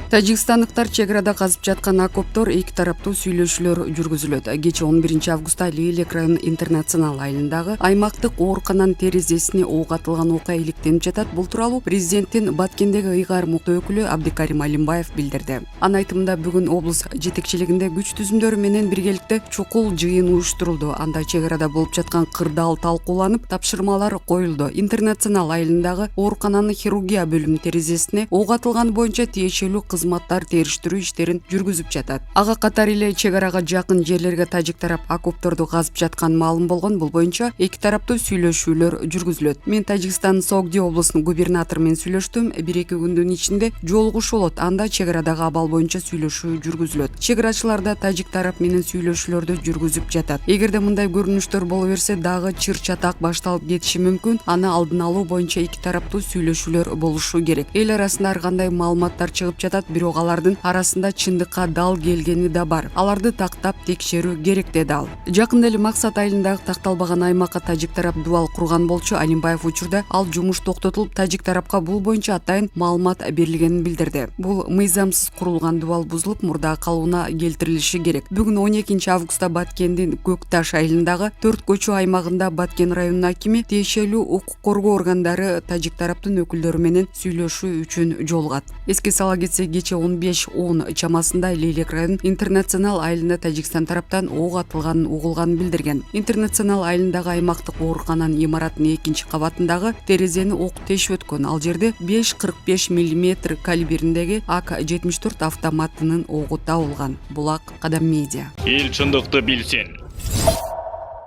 Тажикстандыктар чек-арада казып жаткан окоптор эки тараптуу сүйлөшүүлөр жүргүзүлөт. Кечээ 11 августта Лейлек район интернационал айылындагы аймактык оорукананын терезесине ок атылган окуя иликтенип жатат. Бул тууралуу президенттин Баткендеги ыйгар мукты өкүлү Абдикарим Алимбаев билдирди. Анын айтымында бүгүн облус жетекчилигинде күч түзүмдөрү менен биргеликте чукул жыйын уюштурулду. Анда чек-арада болуп жаткан кырдаал талкууланып, тапшырмалар коюлду. Интернационал айылындагы оорукананын хирургия бөлүмүнүн терезесине ок атылганы боюнча тиешелүү кызматтар териштирүү иштерин жүргүзүп жатат. Ага катары эле чек-арага жакын жерлерге тажик тарап окопторду казып жатканы маалым болгон. Бул боюнча эки тараптуу сүйлөшүүлөр жүргүзүлөт. Мен Тажикстандын Согди облусунун губернатору менен сүйлөштүм. 1-2 күндүн ичинде жолугушуу болот. Анда чек-арадагы абал боюнча сүйлөшүү жүргүзүлөт. Чек-арачылар да тажик тарап менен сүйлөшүүлөрдү жүргүзүп жатат. Эгерде мындай көрүнүштөр боло берсе, дагы чыр-чатак башталып кетиши мүмкүн. Аны алдын алуу боюнча эки тараптуу сүйлөшүүлөр болушу керек. Эл арасында ар кандай маалыматтар чыгып жатат, бирок алардын арасында чындыкка дал келгени да бар. Аларды тактап текшерүү керек деди ал. Жакында эле Максат айылындагы такталбаган аймакка тажик тарап дубал курган болчу. Алимбаев учурда ал жумуш токтотулуп, тажик тарапка бул боюнча атайын маалымат берилгенин билдирди. Бул мыйзамсыз курулган дубал бузулуп, мурда калууна келтирилиши керек. Бүгүн 12 августта Баткендин Көк Таш айылындагы 4 көчө аймагында Баткен районунун акими тиешелүү укук коргоо органдары тажик тараптын өкүлдөрү менен сүйлөшүү үчүн жолугат. Эске сала кетсек, кечээ 15:10 чамасында Лейлек район интернационал айылында Тажикстан тараптан ок атылганын угулганын билдирген. Интернационал айылындагы аймактык оорукананын имаратынын 2-кабатындагы терезени ок тешип өткөн. Ал жерде 5,45 мм калибриндеги АК-74 автоматынын огу табылган. Булак Кадам Медиа. Эл чындыкты билсин.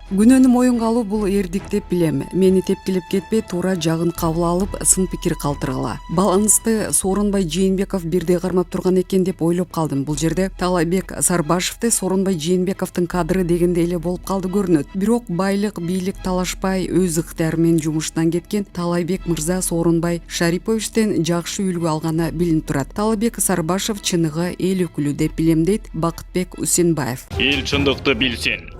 Күнөөнү моюнга алуу бул эрдик деп билем. Мени тепкилеп кетпей, туура жагын кабыл алып, сын пикир калтыргыла. Балансты Сооронбай Жээнбеков бирдей кармап турган экен деп ойлоп калдым. Бул жерде Таалайбек Сарбашевди Сооронбай Жээнбековдун кадры дегенде эле болуп калды көрүнөт. Бирок байлык, бийлик талашпай өз ыктыяры менен жумуштан кеткен Таалайбек мырза Сооронбай Шариповичтен жакшы үлгү алганы билинип турат. Таалайбек Сарбашев чыныгы эл өкүлү деп билем дейт Бакытбек Усенбаев. Эл чындыкты билсин.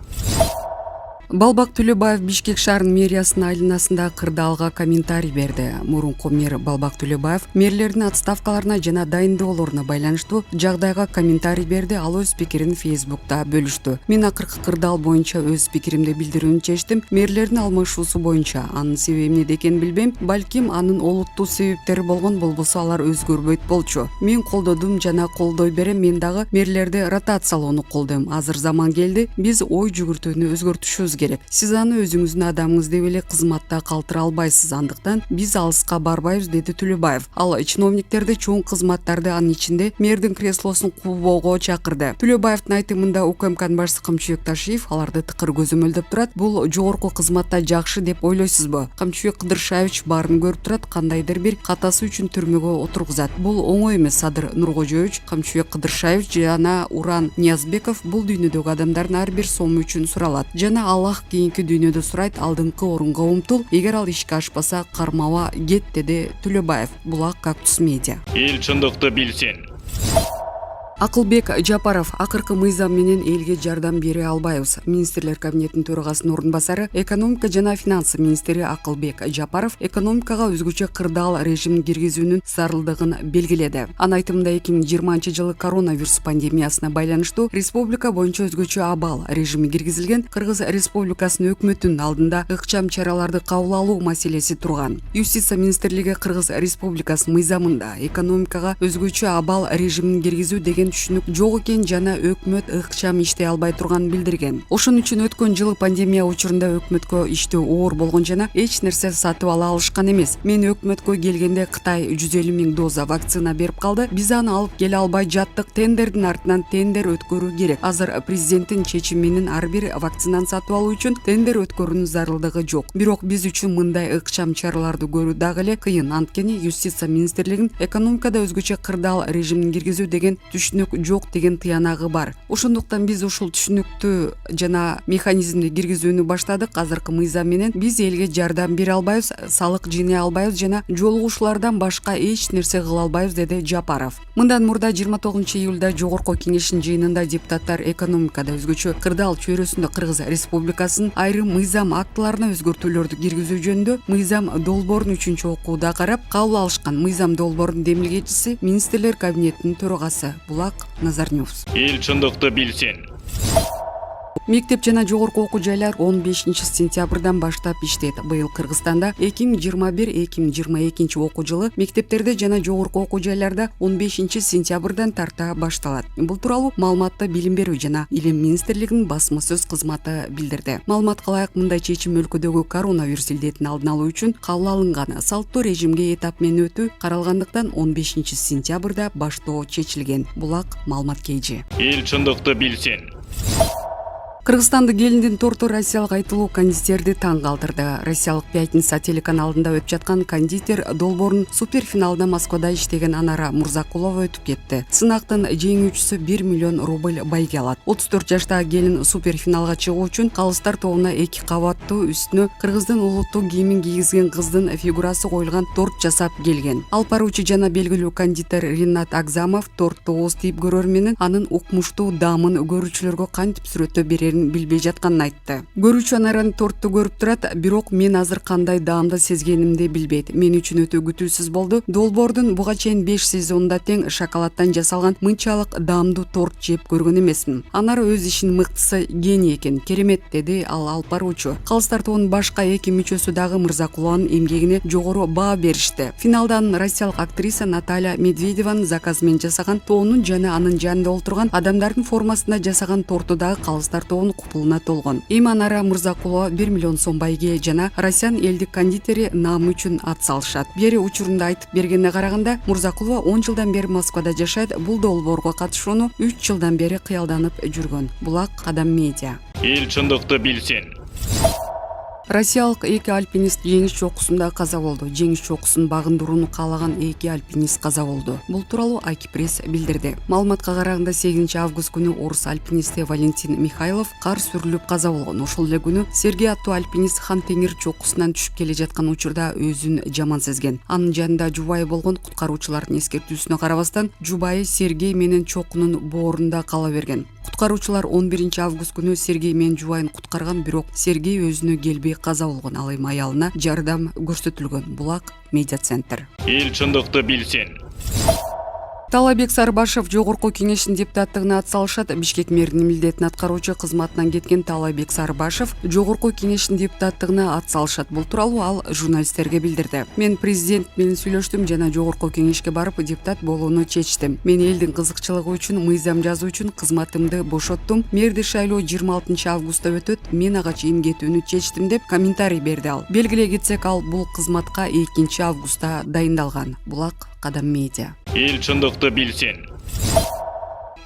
Балбак Төлөбаев Бишкек шаарынын мэриясынын айланасында кырдаалга комментарий берди. Мурунку мэр Балбак Төлөбаев мэрлердин отставкаларына жана дайындоолоруна байланыштуу жагдайга комментарий берди. Ал өз пикирин Фейсбукта бөлүштү. Мен акыркы кырдаал боюнча өз пикиримди билдирүүнү чечтим. Мэрлердин алмашуусу боюнча анын себеби эмнеде экенин билбейм. Балким анын олуттуу себептери болгон, болбосо алар өзгөрбөйт болчу. Мен колдодум жана колдой берем. Мен дагы мэрлерди ротациялоону колдойм. Азыр заман келди. Биз ой жүгүртүүнү өзгөртүшүбүз керек. Сиз аны өзүңүздүн адамыңыз деп эле кызматта калтыра албайсыз. Андыктан биз алыска барбайбыз, деди Төлөбаев. Ал чиновниктерди, чоң кызматтарды, анын ичинде мэрдин креслосун кубоого чакырды. Төлөбаевдин айтымында УКМКнын башчысы Камчыбек Ташиев аларды тыкыр көзөмөлдөп турат. Бул жогорку кызматта жакшы деп ойлойсузбу? Камчыбек Кыдыршаевич баарын көрүп турат, кандайдыр бир катасы үчүн түрмөгө отургузат. Бул оңой эмес. Садыр Нуркожоевич, Камчыбек Кыдыршаевич жана Уран Ниязбеков бул дүйнөдөгү адамдардын ар бир сому үчүн суралат. Жана Аллах кийинки дүйнөдө сурайт, алдыңкы орунга умтул, эгер ал ишке ашпаса кармаба кет, деди Төлөбаев. Булак Кактус Медиа. Эл чындыкты билсин. Акылбек Жапаров: акыркы мыйзам менен элге жардам бере албайбыз. Министрлер кабинетинин төрагасынын ордун басары, экономика жана финансы министри Акылбек Жапаров экономикага өзгөчө кырдаал режимин киргизүүнүн зарылдыгын белгиледи. Анын айтымында 2020 жылы коронавирус пандемиясына байланыштуу республика боюнча өзгөчө абал режими киргизилген. Кыргыз Республикасынын өкмөтүнүн алдында ыкчам чараларды кабыл алуу маселеси турган. Юстиция министрлиги Кыргыз Республикасынын мыйзамында экономикага өзгөчө абал режимин киргизүү деген түшүнүк жок экен жана өкмөт ыкчам иштей албай турганын билдирген. Ошон үчүн өткөн жылы пандемия учурунда өкмөткө иштөө оор болгон жана эч нерсе сатып ала алышкан эмес. Мен өкмөткө келгенде Кытай 150 000 доза вакцина берип калды. Биз аны алып келе албай жаттык. Тендердин артынан тендер өткөрүү керек. Азыр президенттин чечими менен ар бир вакцинаны сатып алуу үчүн тендер өткөрүүнүн зарылдыгы жок. Бирок биз үчүн мындай ыкчам чараларды көрүү дагы эле кыйын. Анткени Юстиция министрлигинин экономикада өзгөчө кырдаал режимин киргизүү деген түшүнүк түшүнүк жок деген тыянагы бар. Ошондуктан биз ушул түшүнүктү жана механизмди киргизүүнү баштадык. Азыркы мыйзам менен биз элге жардам бере албайбыз, салык жыйнай албайбыз жана жолугушуулардан башка эч нерсе кыла албайбыз, деди Жапаров. Мындан мурда 29-июлда Жогорку Кеңештин жыйынында депутаттар экономикада өзгөчө кырдаал чөйрөсүндө Кыргыз Республикасынын айрым мыйзам актыларына өзгөртүүлөрдү киргизүү жөнүндө мыйзам долбоорун 3-окууда карап кабыл алышкан. Мыйзам долбоорунун демилгечиси министрлер кабинетинин төрагасы Булак Назарнюс. Эл чындыкты билсин. Мектеп жана жогорку окуу жайлар 15-сентябрдан баштап иштейт. Быйыл Кыргызстанда 2021-2022 окуу жылы мектептерде жана жогорку окуу жайларда 15-сентябрдан тарта башталат. Бул тууралуу маалыматты Билим берүү жана Илим министрлигинин басма сөз кызматы билдирди. Маалыматка ылайык, мындай чечим өлкөдөгү коронавирус илдетин алдын алуу үчүн кабыл алынган. Салттуу режимге этап менен өтүү каралгандыктан 15-сентябрда баштоо чечилген. Булак маалымат кейжи. Эл чындыкты билсин. Кыргызстандык келиндин торту россиялык айтылуу кондитерди таң калтырды. Россиялык Пятница телеканалында өтүп жаткан кондитер долбоорунун суперфиналында Москвада иштеген Анара Мурзакулова өтүп кетти. Сынактын жеңүүчүсү 1 миллион рубль байге алат. 34 жаштагы келин суперфиналга чыгуу үчүн калыстар тобуна 2 кабаттуу үстүнө Кыргыздын улуттук кийимин кийгизген кыздын фигурасы коюлган торт жасап келген. Алып баруучу жана белгилүү кондитер Ринат Акзамов тортту ооз тийип көрөр менен анын укмуштуу даамын көрүүчүлөргө кантип сүрөттөп берерин билбей жатканын айтты. Көрүүчү Анараны тортту көрүп турат, бирок мен азыр кандай даамды сезгенимди билбейт. Мен үчүн өтө күтүүсүз болду. Долбоордун буга чейин 5 сезонунда тең шоколаддан жасалган мынчалык даамдуу торт жеп көргөн эмесмин. Анар өз ишинин мыктысы гений экен. Керемет, деди ал алып баруучу. Калыстар тобунун башка 2 мүчөсү дагы Мырзакулованын эмгегине жогору баа беришти. Финалдан россиялык актриса Наталья Медведеванын заказ менен жасаган тоонун жана анын жанында олтурган адамдардын формасында жасаган торту дагы калыстар тобунун купулуна толгон. Анара Мырзакулова 1 миллион сом байге жана Россиянын элдик кондитери наамы үчүн ат салышат. Бери учурунда айтып бергенине караганда, Мырзакулова 10 жылдан бери Москвада жашайт. Бул долбоорго катышууну 3 жылдан бери кыялданып жүргөн. Булак Кадам Медиа. Эл чындыкты билсин. Россиялык 2 альпинист жеңиш чокусунда каза болду. Жеңиш чокусун багындырууну каалаган 2 альпинист каза болду. Бул тууралуу Акипресс билдирди. Маалыматка караганда 8 август күнү орус альпинисти Валентин Михайлов кар сүрүлүп каза болгон. Ошол эле күнү Сергей аттуу альпинист Хан Теңир чокусунан түшүп келе жаткан учурда өзүн жаман сезген. Анын жанында жубайы болгон. Куткаруучулардын эскертүүсүнө карабастан жубайы Сергей менен чокунун боорунда кала берген. Куткаруучулар 11 август күнү Сергей менен жубайын куткарган, бирок Сергей өзүнө келбей каза болгон. Ал эми аялына жардам көрсөтүлгөн. Булак медиа центр. Эл чындыкты билсин. Талайбек Сарыбашев жогорку кеңештин депутаттыгына атсалышат. Бишкек мэринин милдетин аткаруучу кызматынан кеткен Талайбек Сарыбашев жогорку кеңештин депутаттыгына атсалышат. Бул тууралуу ал журналисттерге билдирди. Мен президент менен сүйлөштүм жана жогорку кеңешке барып депутат болууну чечтим. Мен элдин кызыкчылыгы үчүн мыйзам жазуу үчүн кызматымды бошоттум. Мэрди шайлоо 26 августта өтөт. Мен ага чейин кетүүнү чечтим, деп комментарий берди ал. Белгилей кетсек, ал бул кызматка 2 августта дайындалган. Булак Кадам Медиа. Эл чындыкты билсин.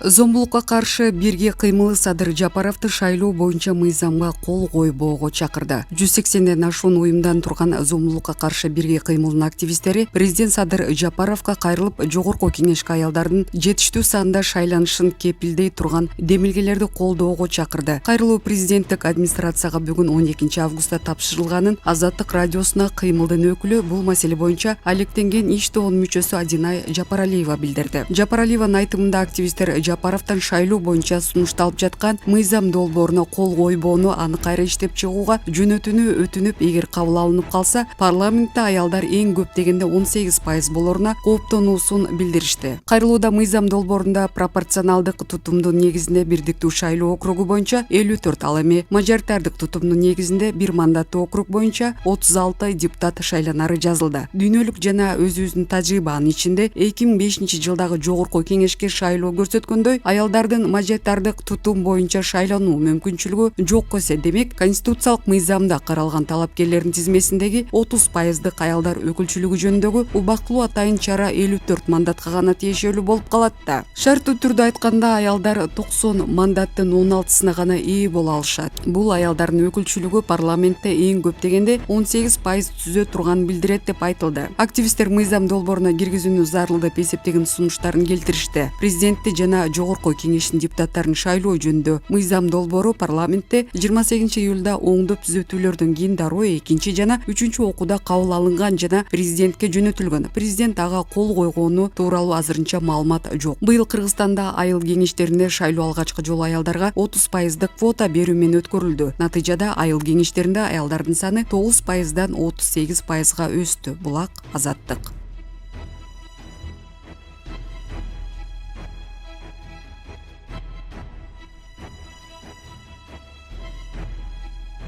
Зомбулукка каршы бирге кыймылы Садыр Жапаровду шайлоо боюнча мыйзамга кол койбоого чакырды. 180ден ашуун уюмдан турган зомбулукка каршы бирге кыймылынын активисттери президент Садыр Жапаровго кайрылып, жогорку кеңешке аялдардын жетиштүү санда шайланышын кепилдей турган демилгелерди колдоого чакырды. Кайрылуу президенттик администрацияга бүгүн 12 августта тапшырылганын Азаттык радиосуна кыймылдын өкүлү бул маселе боюнча алектенген иш тобунун мүчөсү Адинай Жапаралиева билдирди. Жапаралиеванын айтымында активисттер Жапаровдон шайлоо боюнча сунушталып жаткан мыйзам долбооруна кол койбоону аны кайра иштеп чыгууга жөнөтүүнү өтүнүп, эгер кабыл алынып калса, парламентте аялдар эң көп дегенде 18% болоруна кооптонуусун билдиришти. Кайрылууда мыйзам долбоорунда пропорционалдык тутумдун негизинде бирдиктүү шайлоо округу боюнча 54, ал эми мажоритардык тутумдун негизинде бир мандаттуу округ боюнча 36 депутат шайланары жазылды. Дүйнөлүк жана өзүбүздүн тажрыйба, анын ичинде 2005 жылдагы жогорку кеңешке шайлоо көрсөткөн аялдардын мажоритардык тутум боюнча шайлануу мүмкүнчүлүгү жок эсе. Демек, конституциялык мыйзамда каралган талапкерлердин тизмесиндеги 30% аялдар өкүлчүлүгү жөнүндөгү убактылуу атайын чара 54 мандатка гана тиешелүү болуп калат да. Шарттуу түрдө айтканда, аялдар 90 мандаттын 16-сына гана ээ боло алышат. Бул аялдардын өкүлчүлүгү парламентте эң көп дегенде 18% түзө турганын билдирет деп айтылды. Активисттер мыйзам долбооруна киргизүүнү зарыл деп эсептеген сунуштарын келтиришти. Президентти жана жана жогорку кеңештин депутаттарын шайлоо жөнүндө мыйзам долбоору парламентте 28 июлда оңдоп түзөтүүлөрдөн кийин дароо экинчи жана үчүнчү окууда кабыл алынган жана президентке жөнөтүлгөн. Президент ага кол койгону тууралуу азырынча маалымат жок. Быйыл Кыргызстанда айыл кеңештерине шайлоо алгачкы жолу аялдарга 30% квота берүү менен өткөрүлдү. Натыйжада айыл кеңештеринде аялдардын саны 9%дан 38%га өстү. Булак Азаттык.